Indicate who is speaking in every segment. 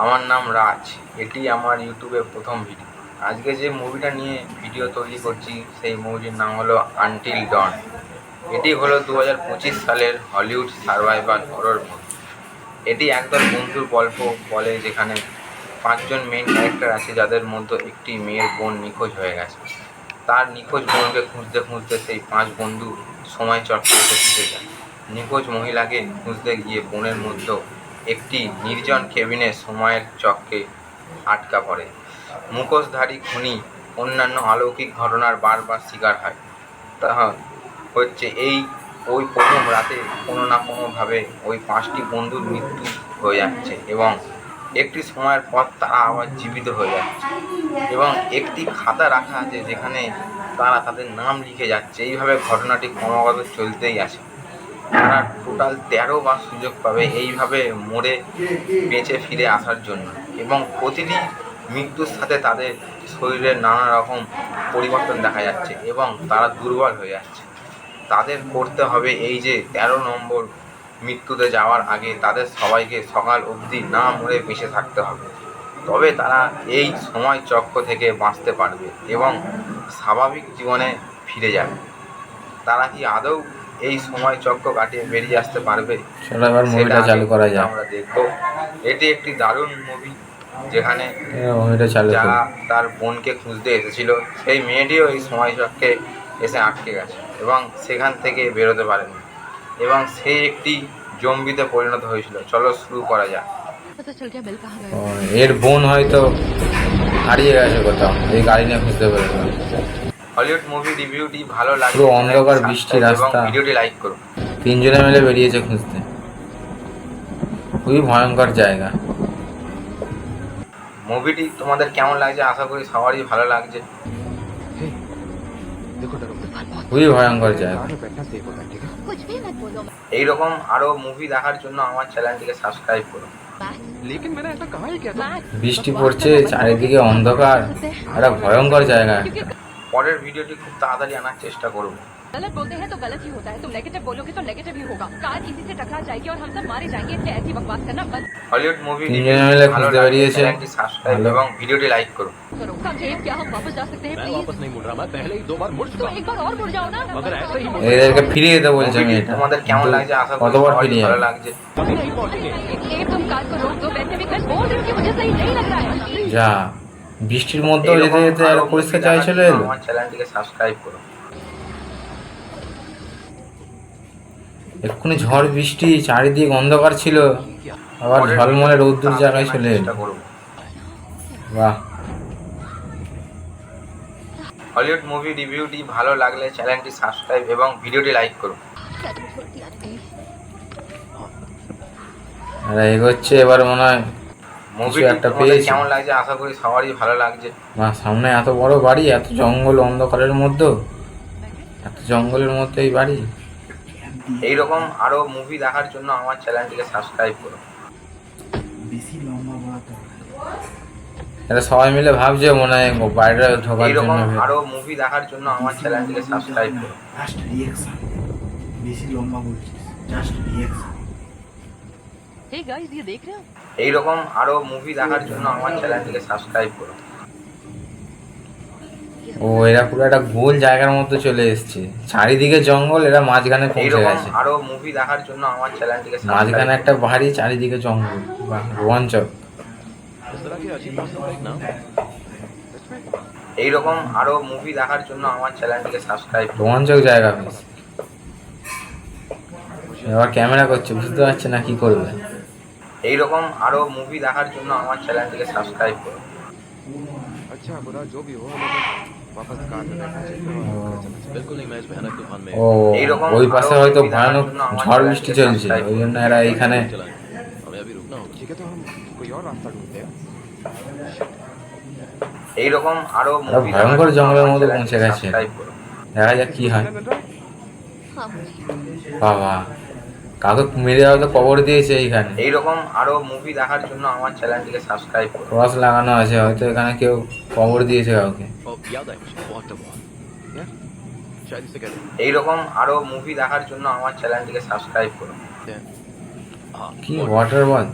Speaker 1: আমার নাম রাজ। এটি আমার ইউটিউবে প্রথম ভিডিও। আজকে যে মুভিটা নিয়ে ভিডিও তৈরি করছি সেই মুভিটির নাম হলো আনটিল ডন। এটি হলো 2025 সালের হলিউড সার্ভাইভাল হরর মুভি। এটি একদল বন্ধুর গল্প বলে, যেখানে 5জন মেইন ক্যারেক্টার আছে, যাদের মধ্যে একটি মেয়ের বোন নিখোঁজ হয়ে গেছে। তার নিখোঁজ বোনকে খুঁজতে খুঁজতে সেই 5 বন্ধু সময় চক্রে এসে ফিরে যায়। নিখোঁজ মহিলাকে খুঁজতে গিয়ে বোনের মধ্যে একটি নির্জন কেবিনে সময়ের চক্রে আটকা পড়ে। মুখোশধারী খুনি অন্যান্য অলৌকিক ঘটনার বারবার শিকার হয়। তা হচ্ছে ওই প্রথম রাতে কোনো না কোনোভাবে ওই 5টি বন্ধুর মৃত্যু হয়ে যাচ্ছে, এবং একটি সময়ের পর তারা আবার জীবিত হয়ে যাচ্ছে, এবং একটি খাতা রাখা আছে যেখানে তারা তাদের নাম লিখে যাচ্ছে। এইভাবে ঘটনাটি ক্রমাগত চলতেই আছে। তারা টোটাল 13 বার সুযোগ পাবে এইভাবে মরে বেঁচে ফিরে আসার জন্য, এবং প্রতিটি মৃত্যুর সাথে তাদের শরীরের নানা রকম পরিবর্তন দেখা যাচ্ছে এবং তারা দুর্বল হয়ে যাচ্ছে। তাদের করতে হবে এই যে 13 নম্বর মৃত্যুতে যাওয়ার আগে তাদের সবাইকে সকাল অবধি না মরে বেঁচে থাকতে হবে, তবে তারা এই সময় চক্র থেকে বাঁচতে পারবে এবং স্বাভাবিক জীবনে ফিরে যাবে। তারা কি আদৌ এই সময় চক্র কাটিয়ে বেরিয়ে আসতে পারবে?
Speaker 2: চলো এবার মুভিটা চালু করা যাক।
Speaker 1: আমরা দেখবো। এটি একটি দারুণ মুভি, যেখানে
Speaker 2: মুভিটা চালু
Speaker 1: যারা তার বোনকে খুঁজতে এসেছিল সেই মেয়েটিও এই সময় চক্রে এসে আটকে গেছে এবং সেখান থেকে বেরোতে পারেনি, এবং সে একটি জম্বিতে পরিণত হয়েছিল। চলো শুরু করা যাক।
Speaker 2: এর বোন হয়তো হারিয়ে গেছে কোথাও, এই গাড়ি নিয়ে খুঁজতে পেরেছিল।
Speaker 1: হলিউড মুভি রিভিউটি ভালো লাগলে
Speaker 2: পুরো অন্ধকার বৃষ্টি রাস্তা,
Speaker 1: ভিডিওটি লাইক করুন।
Speaker 2: 3 জনে মিলে বেরিয়েছে খুঁজতে। খুবই ভয়ঙ্কর জায়গা।
Speaker 1: মুভিটি তোমাদের কেমন লাগছে? আশা করি সবারই ভালো লাগছে।
Speaker 2: খুবই ভয়ঙ্কর জায়গা।
Speaker 1: এইরকম আরো মুভি দেখার জন্য আমার চ্যানেলটিকে সাবস্ক্রাইব করুন।
Speaker 2: বৃষ্টি পড়ছে, চারিদিকে অন্ধকার, একটা ভয়ঙ্কর জায়গা।
Speaker 1: পরের ভিডিওটি খুব তাড়াতাড়ি আনার চেষ্টা করব।
Speaker 3: गलत बोलते हैं तो गलत ही होता है। तुम नेगेटिव बोलोगे तो नेगेटिव ही होगा। कार किसी से टकरा जाएगी और हम सब मारे जाएंगे। इसलिए ऐसी बकवास करना बंद
Speaker 1: हॉलीवुड मूवी
Speaker 2: ভালো বেরিয়েছে।
Speaker 1: চ্যানেলটি সাবস্ক্রাইব এবং ভিডিওটি লাইক করুন।
Speaker 3: करो। समझे? क्या हम वापस जा सकते हैं?
Speaker 4: मैं वापस नहीं मुड़ रहा, मैं पहले ही 2 बार मुड़
Speaker 3: तो
Speaker 4: चुका हूं।
Speaker 3: एक बार और मुड़ जाओ ना।
Speaker 4: अगर ऐसे ही
Speaker 2: এদেরকে ফিরিয়ে দিতে বলছে আমি।
Speaker 1: মুভিটি তোমাদের কেমন লাগছে? আশা করি
Speaker 2: কতবার
Speaker 1: সবারই
Speaker 2: ফিরিয়ে
Speaker 1: ভালো লাগছে।
Speaker 4: अभी नहीं पहुंचेंगे।
Speaker 3: ये तुम कार को रोक दो। वैसे भी मैं बोल रही हूँ कि मुझे सही नहीं लग रहा है।
Speaker 2: যা, বৃষ্টির মধ্যেও যেতে যেতে আর পরিষ্কার চাই চলে এলো।
Speaker 1: আমার চ্যানেলটিকে সাবস্ক্রাইব করুন।
Speaker 2: এক্ষুনি ঝড় বৃষ্টি, চারিদিক অন্ধকার ছিল, আবার ঝলমলে রোদ্দুর জায়গায় চলে এলো। বাহ।
Speaker 1: হলিউড মুভি রিভিউটি ভালো লাগলে চ্যানেলটি সাবস্ক্রাইব এবং ভিডিওটি লাইক করুন।
Speaker 2: আর এগোচ্ছে, এবার মনে হয়
Speaker 1: মুভিটি
Speaker 2: একটা
Speaker 1: তোমাদের
Speaker 2: পেয়েছি।
Speaker 1: কেমন লাগছে? আশা করি সবারই ভালো লাগছে।
Speaker 2: বাহ, সামনে এত বড় বাড়ি, এত জঙ্গল, অন্ধকারের মধ্যে, এত জঙ্গলের মধ্যে এই বাড়ি।
Speaker 1: এইরকম আরো মুভি দেখার জন্য আমার চ্যানেলটিকে সাবস্ক্রাইব করুন।
Speaker 2: এটা সবাই মিলে ভাবছে মনে হয় বাইরে ঢোকার
Speaker 1: এইরকম
Speaker 2: জন্য।
Speaker 1: আরো মুভি দেখার জন্য আমার চ্যানেলটিকে সাবস্ক্রাইব করুন।
Speaker 5: জাস্ট রিঅ্যাকশন, বেশি লম্বা বলছিস, জাস্ট রিঅ্যাকশন।
Speaker 3: Hey guys, ये देख रहे हो?
Speaker 1: এইরকম আরো মুভি দেখার জন্য আমার চ্যানেলটিকে সাবস্ক্রাইব করুন।
Speaker 2: ও, এরা পুরো একটা গোল জায়গার মধ্যে চলে এসেছে, চারিদিকে জঙ্গল, এরা মাঝখানে পৌঁছে
Speaker 1: এইরকম
Speaker 2: গেছে।
Speaker 1: আরো মুভি দেখার জন্য আমার চ্যানেলটিকে
Speaker 2: মাঝখানে
Speaker 1: সাবস্ক্রাইব
Speaker 2: একটা বাড়ি, চারিদিকে জঙ্গল। বাহ, রোমাঞ্চক।
Speaker 4: इस तरह के अजीब वास्तविक ना
Speaker 1: এইরকম আরো মুভি দেখার জন্য আমার চ্যানেলটিকে সাবস্ক্রাইব করুন।
Speaker 2: রোমাঞ্চক জায়গা বেশ। এবার ক্যামেরা করছে, বুঝতে পারছে না কি করবে।
Speaker 1: এইরকম আরো মুভি দেখার জন্য আমার চ্যানেলটিকে সাবস্ক্রাইব করুন।
Speaker 4: अच्छा बुरा जो भी हो हमें वापस कार में बैठना चाहिए। बिल्कुल नहीं, मैं इस भयानक तूफान में
Speaker 2: ও, ওই পাশে হয়তো ভয়ানক ঝড় বৃষ্টি চলছে, ওই জন্য এরা এইখানে।
Speaker 4: हमें अभी रुकना होगा। ठीक है, तो हम कोई और रास्ता ढूंढते हैं।
Speaker 1: এইরকম আরো
Speaker 2: ওরা
Speaker 1: মুভি
Speaker 2: ভয়ঙ্কর জঙ্গলের মধ্যে পৌঁছে গেছে। দেখা যাক কি হয়। বাবা, কাউকে মেরে হয়তো কবর দিয়েছে এইখানে।
Speaker 1: এইরকম আরো মুভি দেখার জন্য আমার চ্যানেলটিকে সাবস্ক্রাইব করুন।
Speaker 2: ক্রস লাগানো আছে, হয়তো এখানে কেউ কবর দিয়েছে কাউকে।
Speaker 4: और याद आया मुझे वाटर बॉल यार, शायद इसे कहते
Speaker 1: এইরকম আরো মুভি দেখার জন্য আমার চ্যানেলটিকে সাবস্ক্রাইব করুন।
Speaker 4: हैं। हाँ,
Speaker 2: কি ওয়াটার বল?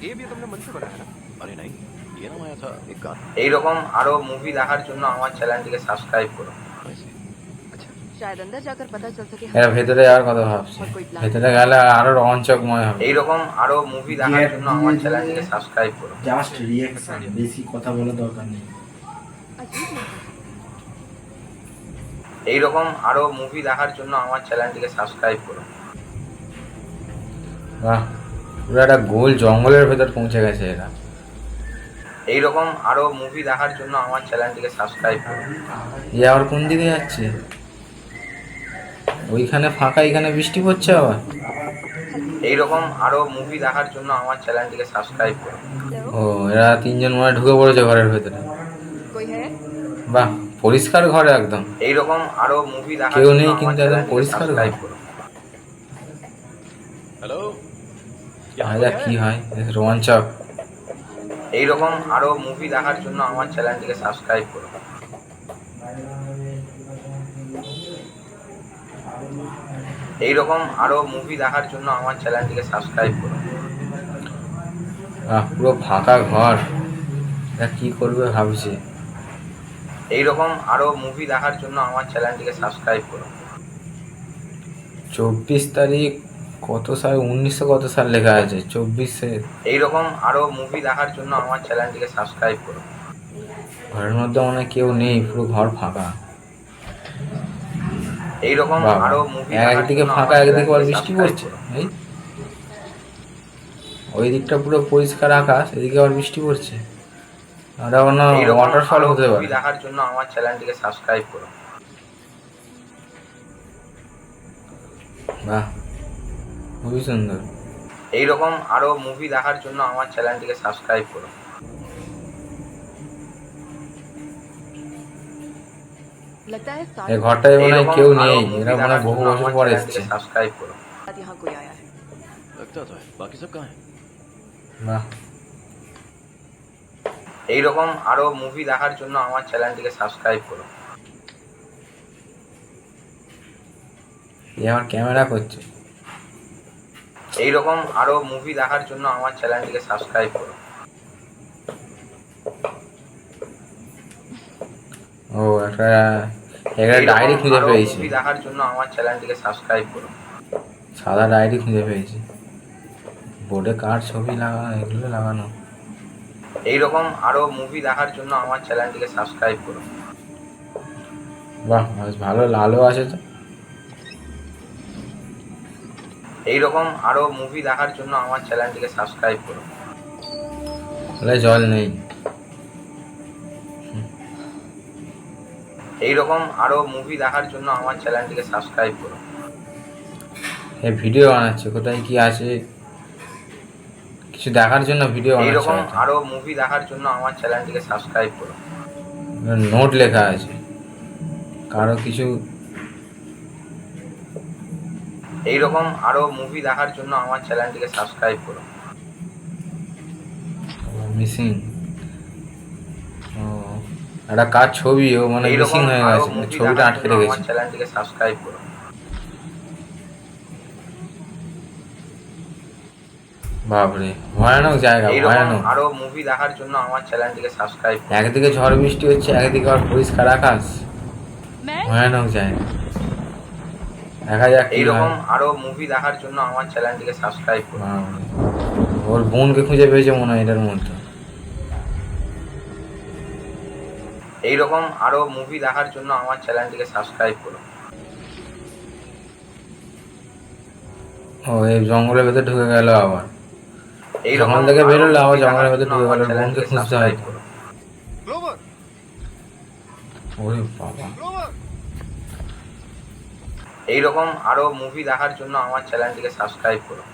Speaker 4: ये भी तुमने मन से बनाया ना। अरे नहीं, ये नाम आया था एक गाना
Speaker 1: এইরকম আরও মুভি দেখার জন্য আমার চ্যানেলটিকে সাবস্ক্রাইব করুন।
Speaker 4: ऐसे। अच्छा,
Speaker 3: शायद अंदर जाकर पता चल सके
Speaker 2: এরা ভেতরে যাওয়ার কথা ভাবছে, ভেতরে গেলে আরো রোমাঞ্চকময় হবে।
Speaker 1: এইরকম আরও মুভি দেখার জন্য আমার চ্যানেলটিকে সাবস্ক্রাইব করুন।
Speaker 5: জাস্ট রিয়াকশন, বেশি কথা বলার দরকার নেই।
Speaker 3: अजीब नहीं है।
Speaker 1: এইরকম আরও মুভি দেখার জন্য আমার চ্যানেলটিকে সাবস্ক্রাইব করুন।
Speaker 2: বাহ, পুরো একটা গোল জঙ্গলের ভেতর পৌঁছে গেছে এরা।
Speaker 1: এইরকম আরও মুভি দেখার জন্য আমার চ্যানেলটিকে সাবস্ক্রাইব করুন।
Speaker 2: এ আবার কোন দিকে যাচ্ছে? ওইখানে ফাঁকা, এখানে বৃষ্টি পড়ছে আবার।
Speaker 1: এইরকম আরও মুভি দেখার জন্য আমার চ্যানেলটিকে সাবস্ক্রাইব করুন।
Speaker 2: ও, এরা তিনজন মনে হয় ঢুকে পড়েছে ঘরের ভেতরে।
Speaker 3: कोई है?
Speaker 2: বাহ, পরিষ্কার ঘর একদম।
Speaker 1: এইরকম আরও মুভি দেখার
Speaker 2: কেউ
Speaker 1: জন্য
Speaker 2: নেই,
Speaker 1: আমার
Speaker 2: কিন্তু একদম
Speaker 1: চ্যানেলটিকে
Speaker 2: পরিষ্কার
Speaker 1: সাবস্ক্রাইব
Speaker 2: ঘর।
Speaker 1: করুন।
Speaker 4: हेलो,
Speaker 2: দেখা কি হয়, বেশ রোমাঞ্চক।
Speaker 1: এইরকম আরও মুভি দেখার জন্য আমার চ্যানেলটিকে সাবস্ক্রাইব করুন। এইরকম আরও মুভি দেখার জন্য আমার চ্যানেলটিকে সাবস্ক্রাইব করুন।
Speaker 2: বাহ, পুরো ফাঁকা ঘর, এরা কি করবে ভাবছে।
Speaker 1: এইরকম আরও মুভি দেখার জন্য আমার চ্যানেলটিকে সাবস্ক্রাইব করুন।
Speaker 2: 24 তারিখ কত সাল, 1900 কত সাল লেখা আছে, 24-এ।
Speaker 1: এইরকম আরও মুভি দেখার জন্য আমার চ্যানেলটিকে সাবস্ক্রাইব করুন।
Speaker 2: ঘরের মধ্যে মনে হয় কেউ নেই, পুরো ঘর ফাঁকা।
Speaker 1: এইরকম
Speaker 2: বাবা,
Speaker 1: আরও মুভি দেখার
Speaker 2: একদিকে
Speaker 1: জন্য
Speaker 2: ফাঁকা,
Speaker 1: আমার
Speaker 2: একদিকে আবার
Speaker 1: চ্যানেলটিকে
Speaker 2: বৃষ্টি
Speaker 1: সাবস্ক্রাইব
Speaker 2: পড়ছে।
Speaker 1: করুন।
Speaker 2: এই ওই দিকটা পুরো পরিষ্কার আকাশ, এদিকে আবার বৃষ্টি পড়ছে। ওটা কোনো
Speaker 1: এইরকম
Speaker 2: ওয়াটারফল
Speaker 1: আরও
Speaker 2: হতে
Speaker 1: মুভি
Speaker 2: পারে।
Speaker 1: দেখার জন্য আমার চ্যানেলটিকে সাবস্ক্রাইব করুন।
Speaker 2: বাহ, খুবই সুন্দর।
Speaker 1: এইরকম আরও মুভি দেখার জন্য আমার চ্যানেলটিকে সাবস্ক্রাইব করুন।
Speaker 3: लगता है
Speaker 2: এই ঘরটায় মনে হয়
Speaker 1: এইরকম
Speaker 2: কেউ
Speaker 1: আরও
Speaker 2: নেই,
Speaker 1: মুভি
Speaker 2: এরা মনে
Speaker 1: দেখার
Speaker 2: হয় বহু
Speaker 1: জন্য
Speaker 2: বছর
Speaker 1: আমার
Speaker 2: পর
Speaker 1: চ্যানেলটিকে
Speaker 2: এসছে।
Speaker 1: সাবস্ক্রাইব করুন।
Speaker 3: शायद यहाँ कोई आया है।
Speaker 4: लगता तो है, बाकी सब कहाँ हैं?
Speaker 2: বাহ,
Speaker 1: এইরকম আরও মুভি দেখার জন্য আমার চ্যানেলটিকে সাবস্ক্রাইব করুন।
Speaker 2: এ আমার ক্যামেরা করছে।
Speaker 1: এইরকম আরও মুভি দেখার জন্য আমার চ্যানেলটিকে সাবস্ক্রাইব করুন।
Speaker 2: ও, একটা ডায়েরি খুঁজে
Speaker 1: আরও
Speaker 2: পেয়েছি,
Speaker 1: মুভি দেখার জন্য আমার চ্যানেলটিকে সাবস্ক্রাইব করুন।
Speaker 2: সাদা ডায়েরি খুঁজে পেয়েছি। বোর্ডে কার ছবি লাগানো, এগুলো লাগানো।
Speaker 1: এইরকম আরও মুভি দেখার জন্য আমার চ্যানেলটিকে সাবস্ক্রাইব করুন।
Speaker 2: বাহ, বেশ ভালো, লালও আছে তো।
Speaker 1: এইরকম আরও মুভি দেখার জন্য আমার চ্যানেলটিকে সাবস্ক্রাইব করুন।
Speaker 2: তাহলে জল নেই।
Speaker 1: এইরকম আরও মুভি দেখার জন্য আমার চ্যানেলটিকে সাবস্ক্রাইব করুন।
Speaker 2: এই ভিডিও বানাচ্ছে, কোথায় কি আছে কিছু দেখার জন্য ভিডিও বানাচ্ছে
Speaker 1: এইরকম
Speaker 2: হয়তো।
Speaker 1: আরও মুভি দেখার জন্য আমার চ্যানেলটিকে সাবস্ক্রাইব করুন।
Speaker 2: নোট লেখা আছে, কারো কিছু।
Speaker 1: এইরকম আরও মুভি দেখার জন্য আমার চ্যানেলটিকে সাবস্ক্রাইব করুন।
Speaker 2: মিসিং। ও, একটা কার ছবি, ও মানে মিসিং
Speaker 1: এইরকম
Speaker 2: হয়ে
Speaker 1: আরও
Speaker 2: গেছে,
Speaker 1: মুভি
Speaker 2: ছবিটা
Speaker 1: দেখার
Speaker 2: আটকে
Speaker 1: জন্য আমার
Speaker 2: রেখেছে।
Speaker 1: চ্যানেলটিকে সাবস্ক্রাইব করুন।
Speaker 2: বাপরে, ভয়ানক জায়গা,
Speaker 1: এইরকম
Speaker 2: ভয়ানক।
Speaker 1: আরও মুভি দেখার জন্য আমার চ্যানেলটিকে সাবস্ক্রাইব করুন।
Speaker 2: একদিকে ঝড় বৃষ্টি হচ্ছে, একদিকে আবার পরিষ্কার আকাশ,
Speaker 3: मैं
Speaker 2: ভয়ানক জায়গা। দেখা যাক কি
Speaker 1: এইরকম
Speaker 2: হয়।
Speaker 1: আরও মুভি দেখার জন্য আমার চ্যানেলটিকে সাবস্ক্রাইব করুন।
Speaker 2: বাপরে, ওর বোনকে খুঁজে পেয়েছে মনে হয় এটার মধ্যে।
Speaker 1: এইরকম আরও মুভি দেখার জন্য আমার চ্যানেলটিকে সাবস্ক্রাইব করুন।
Speaker 2: ও, এই জঙ্গলের ভেতর ঢুকে গেল আবার।
Speaker 1: এইরকম
Speaker 2: জঙ্গল থেকে
Speaker 1: আরও
Speaker 2: বেরোলো, আবার
Speaker 1: মুভি
Speaker 2: জঙ্গলের
Speaker 1: দেখার
Speaker 2: ভেতর
Speaker 1: জন্য
Speaker 2: ঢুকে
Speaker 1: আমার
Speaker 2: গেল, বোনকে
Speaker 1: চ্যানেলটিকে
Speaker 2: খুঁজতে
Speaker 1: সাবস্ক্রাইব
Speaker 2: হয়।
Speaker 1: করুন।
Speaker 2: ওরে বাবা,
Speaker 1: এইরকম আরও মুভি দেখার জন্য আমার চ্যানেলটিকে সাবস্ক্রাইব করুন।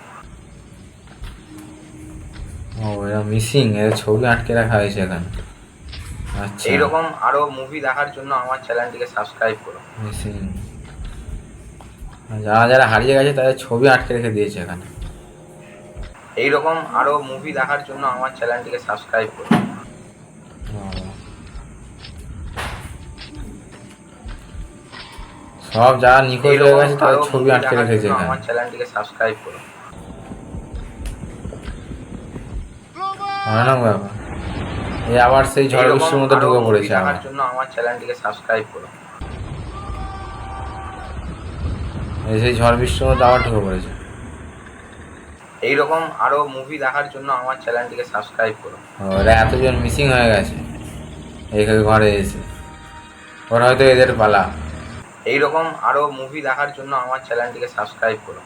Speaker 2: ও, এরা মিসিং, এর ছবি আটকে রাখা হয়েছে এখানে। আচ্ছা,
Speaker 1: এইরকম আরও মুভি দেখার জন্য আমার চ্যানেলটিকে সাবস্ক্রাইব করুন।
Speaker 2: মিসিং। যারা যারা হারিয়ে গেছে তাদের ছবি আটকে রেখে দিয়েছে এখানে।
Speaker 1: এইরকম আরও মুভি দেখার জন্য আমার চ্যানেলটিকে সাবস্ক্রাইব করুন।
Speaker 2: বাবা, সব যারা নিখোঁজ হয়ে
Speaker 1: এইরকম
Speaker 2: গেছে তাদের
Speaker 1: আরও
Speaker 2: ছবি
Speaker 1: মুভি
Speaker 2: আটকে
Speaker 1: দেখার
Speaker 2: রেখেছে
Speaker 1: জন্য
Speaker 2: এখানে।
Speaker 1: আমার চ্যানেলটিকে সাবস্ক্রাইব করুন।
Speaker 2: ভয়ানক ব্যাপার। এই আবার সেই ঝড়
Speaker 1: এইরকম
Speaker 2: বৃষ্টির মধ্যে
Speaker 1: আরো
Speaker 2: ঢুকে
Speaker 1: movie
Speaker 2: পড়েছে আবার।
Speaker 1: দেখার জন্য আমার চ্যানেলটিকে সাবস্ক্রাইব করো।
Speaker 2: এই সেই ঝড় বৃষ্টির মধ্যে আবার ঢুকে পড়েছে।
Speaker 1: এইরকম আরো মুভি দেখার জন্য আমার চ্যানেলটিকে সাবস্ক্রাইব করো।
Speaker 2: ওরা এতজন মিসিং হয়ে গেছে এইখানে ঘরে এসে, ওরা হয়তো এদের পালা।
Speaker 1: এইরকম আরো মুভি দেখার জন্য আমার চ্যানেলটিকে সাবস্ক্রাইব করো।